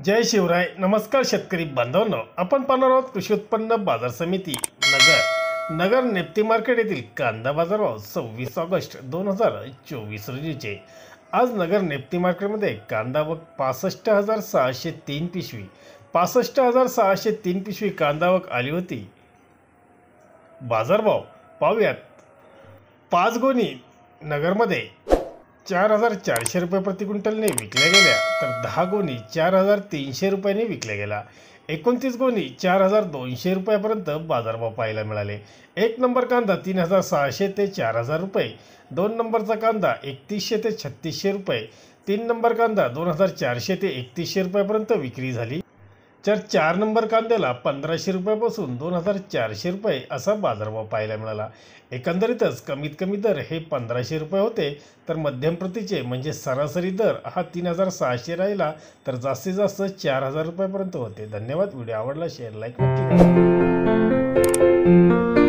जय शिवराय. नमस्कार शेतकरी बांधवांनो, आपण पाहणार आहोत कृषी उत्पन्न बाजार समिती नगर नेप्ती मार्केट येथील कांदा बाजारभाव 26 ऑगस्ट 2024 रोजीचे. आज नगर नेप्ती मार्केटमध्ये कांदा व 65,603 पिशवी 65,603 पिशवी कांदा वक आली होती. बाजारभाव पाहूयात. 5 गोणी नगरमध्ये 4,400 रुपये प्रति क्विंटलने विकल्या गेल्या, तर 10 गोणी 4,300 रुपयांनी विकल्या गेल्या. 29 गोणी 4,200 रुपयापर्यंत बाजारभाव पाहायला मिळाले. 1 नंबर कांदा 3,600 ते 4,000 रुपये, 2 नंबरचा कांदा 3,100 ते 3,600 रुपये, 3 नंबर कांदा 2,400 ते 3,100 रुपयापर्यंत विक्री झाली. तर 4 नंबर कांद्याला 1,500 रुपयापासून 2,400 रुपये असा बाजारभाव पाहायला मिळाला. एकंदरीतच कमीत कमी दर हे 1,500 रुपये होते, तर मध्यम प्रतीचे म्हणजे सरासरी दर हा 3,600 राहिला, तर जास्तीत जास्त 4,000 रुपयापर्यंत होते. धन्यवाद. व्हिडिओ आवडला शेअर लाईक नक्की करा.